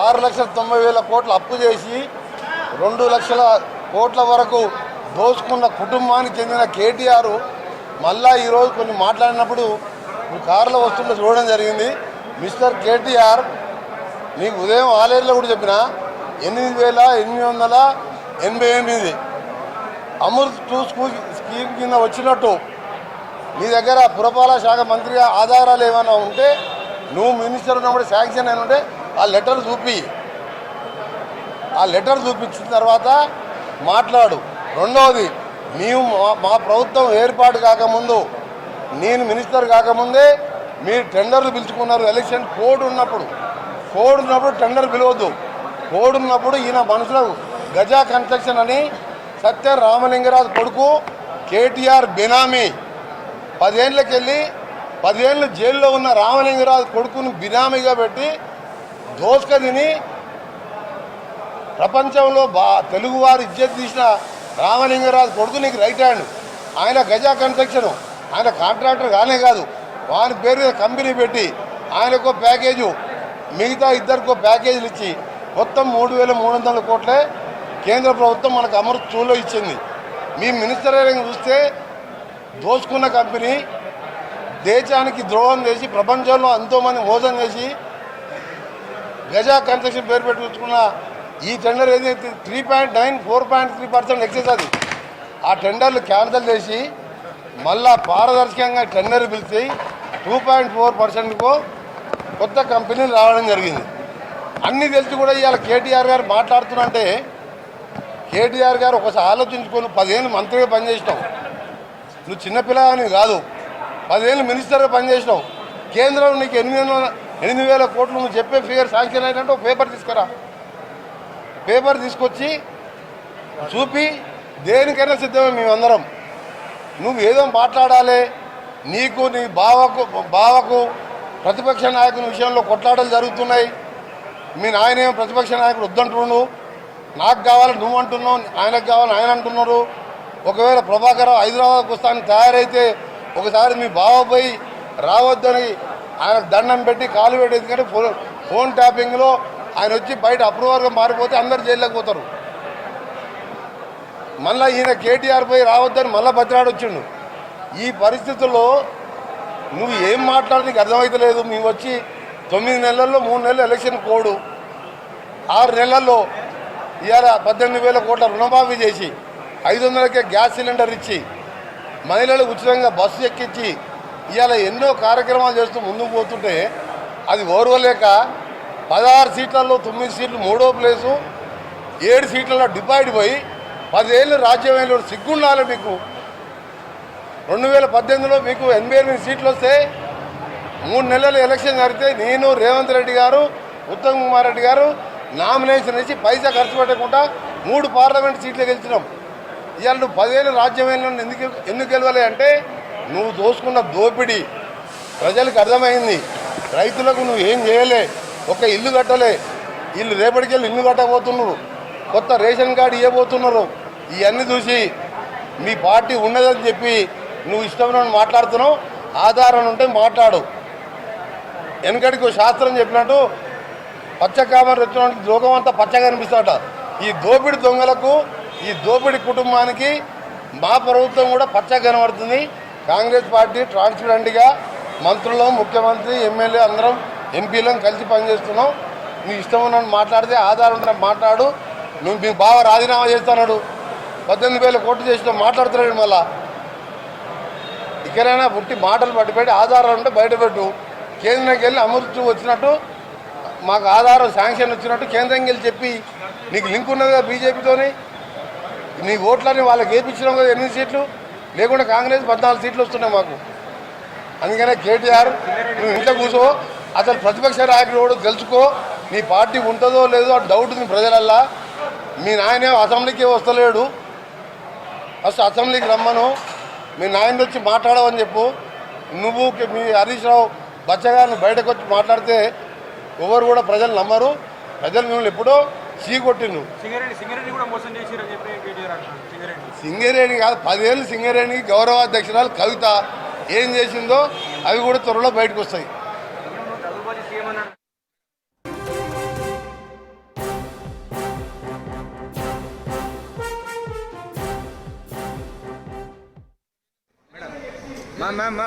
6,90,000 కోట్లు అప్పు చేసి 2 లక్షల కోట్ల వరకు దోచుకున్న కుటుంబానికి చెందిన కేటీఆర్ మళ్ళా ఈరోజు కొన్ని మాట్లాడినప్పుడు కారులో వస్తుంటే చూడడం జరిగింది. మిస్టర్ కేటీఆర్, నీకు ఉదయం ఆలేరులో కూడా చెప్పిన 8,888 అమృత్ 2 స్కీమ్ కింద వచ్చినట్టు నీ దగ్గర పురపాలక శాఖ మంత్రిగా ఆధారాలు ఏమైనా ఉంటే, నువ్వు మినిస్టర్ ఉన్నప్పుడు శాంక్షన్ అయిన ఉంటే ఆ లెటర్ చూపించిన తర్వాత మాట్లాడు. రెండవది, నీవు మా ప్రభుత్వం ఏర్పాటు కాకముందు, నేను మినిస్టర్ కాకముందే మీరు టెండర్లు పిలుచుకున్నారు. ఎలక్షన్ కోడ్ ఉన్నప్పుడు టెండర్ పిలవద్దు. కోడ్ ఉన్నప్పుడు ఈయన మనసులో గజా కన్స్ట్రక్షన్ అని సత్యం రామలింగరాజు కొడుకు కేటీఆర్ బినామీ 10 ఏళ్ళకెళ్ళి 10 ఏళ్ళు జైల్లో ఉన్న రామలింగరాజు కొడుకుని బినామీగా పెట్టి దోసుక తిని ప్రపంచంలో తెలుగువారు ఇజ్జత్ తీసిన రామలింగరాజు కొడుకు నీకు రైట్ హ్యాండ్. ఆయన గజా కన్స్ట్రక్షన్, ఆయన కాంట్రాక్టర్ కానే కాదు, వాని పేరు మీద కంపెనీ పెట్టి ఆయనకో ప్యాకేజు, మిగతా ఇద్దరికో ప్యాకేజీలు ఇచ్చి మొత్తం 3,300 కోట్లే కేంద్ర ప్రభుత్వం మనకు అమృత్ 2లో ఇచ్చింది. మీ మినిస్టర్ చూస్తే దోచుకున్న కంపెనీ దేశానికి ద్రోహం చేసి ప్రపంచంలో ఎంతోమంది మోసం చేసి గజా కన్స్ట్రక్షన్ పేరు పెట్టుకున్న ఈ టెండర్ ఏదైతే 4.3% ఎక్సెస్ అది. ఆ టెండర్లు క్యాన్సిల్ చేసి మళ్ళా పారదర్శకంగా టెండర్ పిలిచి 2.4%కు కొత్త కంపెనీలు రావడం జరిగింది. అన్నీ తెలిసి కూడా ఇవాళ కేటీఆర్ గారు మాట్లాడుతున్నంటే, కేటీఆర్ గారు ఒకసారి ఆలోచించుకొని 10 ఏళ్ళు మంత్రిగా పనిచేసినావు. నువ్వు చిన్నపిల్లగాని కాదు, 10 ఏళ్ళు మినిస్టర్గా పనిచేసినావు. కేంద్రం నీకు 8,000 కోట్లు నువ్వు చెప్పే ఫిగర్ శాంక్షన్ అయినట్టు పేపర్ తీసుకురా. పేపర్ తీసుకొచ్చి చూపి దేనికైనా సిద్ధమే మేమందరం. నువ్వు ఏదో మాట్లాడాలి. నీకు నీ బావకు ప్రతిపక్ష నాయకుని విషయంలో కొట్లాటలు జరుగుతున్నాయి. మీ నాయనేమో ప్రతిపక్ష నాయకుడు వద్దంటున్నాడు, నాకు కావాలి నువ్వు అంటున్నావు, ఆయనకు కావాలి ఆయన అంటున్నారు. ఒకవేళ ప్రభాకర్ హైదరాబాద్కు వస్తానికి తయారైతే ఒకసారి మీ బావ పోయి రావద్దని ఆయనకు దండం పెట్టి కాలు పెట్టి, ఎందుకంటే ఫోన్ ట్యాపింగ్లో ఆయన వచ్చి బయట అప్రూవర్గా మారిపోతే అందరు జైల్లోకి పోతారు. మళ్ళీ ఈయన కేటీఆర్ పోయి రావద్దని మళ్ళీ బతిరాడొచ్చిండు. ఈ పరిస్థితుల్లో నువ్వు ఏం మాట్లాడి నీకు అర్థమవుతలేదు. మేము వచ్చి 9 నెలల్లో 3 నెలలు ఎలక్షన్ కోడు, 6 నెలల్లో ఇవాళ 18,000 కోట్ల రుణమాఫీ చేసి 500కే గ్యాస్ సిలిండర్ ఇచ్చి మహిళలకు ఉచితంగా బస్సు ఎక్కించి ఇవాళ ఎన్నో కార్యక్రమాలు చేస్తూ ముందుకు పోతుంటే అది ఓర్వలేక 16 సీట్లలో 9 సీట్లు మూడో ప్లేసు, 7 సీట్లలో డివైడ్ పోయి 10 ఏళ్ళు రాజ్యమైన సిగ్గుండాలి మీకు. 2018లో మీకు 88 సీట్లు వస్తే 3 నెలలు ఎలక్షన్ జరిగితే నేను, రేవంత్ రెడ్డి గారు, ఉత్తమ్ కుమార్ రెడ్డి గారు నామినేషన్ ఇచ్చి పైసా ఖర్చు పెట్టకుండా 3 పార్లమెంట్ సీట్లు గెలిచినాం. ఇవాళ నువ్వు 10 ఏళ్ళు రాజ్యమైన ఎందుకు గెలవాలి అంటే నువ్వు దోసుకున్న దోపిడీ ప్రజలకు అర్థమైంది. రైతులకు నువ్వు ఏం చేయలే, ఒక ఇల్లు కట్టలే. వీళ్ళు రేపటికెళ్ళి ఇల్లు కట్టబోతున్నారు, కొత్త రేషన్ కార్డు ఇవ్వబోతున్నారు. ఇవన్నీ చూసి మీ పార్టీ ఉన్నదని చెప్పి నువ్వు ఇష్టమైన మాట్లాడుతున్నావు. ఆధారం ఉంటే మాట్లాడు. వెనకడికి శాస్త్రం చెప్పినట్టు పచ్చకామర రెచ్చడానికి లోకం అంతా పచ్చగా అనిపిస్తాట. ఈ దోపిడి దొంగలకు, ఈ దోపిడి కుటుంబానికి మా ప్రభుత్వం కూడా పచ్చగా కనబడుతుంది. కాంగ్రెస్ పార్టీ ట్రాన్స్పరెంట్గా మంత్రులు, ముఖ్యమంత్రి, ఎమ్మెల్యే అందరం ఎంపీలను కలిసి పనిచేస్తున్నాం. నీ ఇష్టం ఉన్నట్టు మాట్లాడితే ఆధారం ఉంటే మాట్లాడు. నువ్వు మీ బావ రాజీనామా చేస్తున్నాడు, 18,000 కోట్లు చేసిన మాట్లాడుతున్నాడు. మళ్ళా ఇక్కడైనా పుట్టి మాటలు పట్టిపెట్టి ఆధారం ఉంటే బయటపెట్టు. కేంద్రంకి వెళ్ళి అమృత్ వచ్చినట్టు, మాకు ఆధారం శాంక్షన్ వచ్చినట్టు కేంద్రంకి వెళ్ళి చెప్పి, నీకు లింక్ ఉన్నది కదా బీజేపీతోని, నీ ఓట్లని వాళ్ళకి వేయించినాం కదా 8 సీట్లు, లేకుండా కాంగ్రెస్ 14 సీట్లు వస్తున్నాయి మాకు. అందుకనే కేటీఆర్ నువ్వు ఇంట్లో కూర్చో, అసలు ప్రతిపక్ష నాయకుడు కూడా తెలుసుకో. నీ పార్టీ ఉంటుందో లేదో డౌట్ ఉంది ప్రజలల్లా. మీ నాయనే అసెంబ్లీకి వస్తలేడు, ఫస్ట్ అసెంబ్లీకి రమ్మను, మీ నాయన వచ్చి మాట్లాడవని చెప్పు. నువ్వు మీ హరీష్ రావు బచ్చగారిని బయటకు వచ్చి మాట్లాడితే ఎవరు కూడా ప్రజలు నమ్మరు. ప్రజలు మిమ్మల్ని ఎప్పుడో చీకొట్టిండు. సింగరేణి కాదు, 10 ఏళ్ళు సింగరేణికి గౌరవాధ్యక్షురాలు కవిత ఏం చేసిందో అవి కూడా త్వరలో బయటకు వస్తాయి. మ్యామ్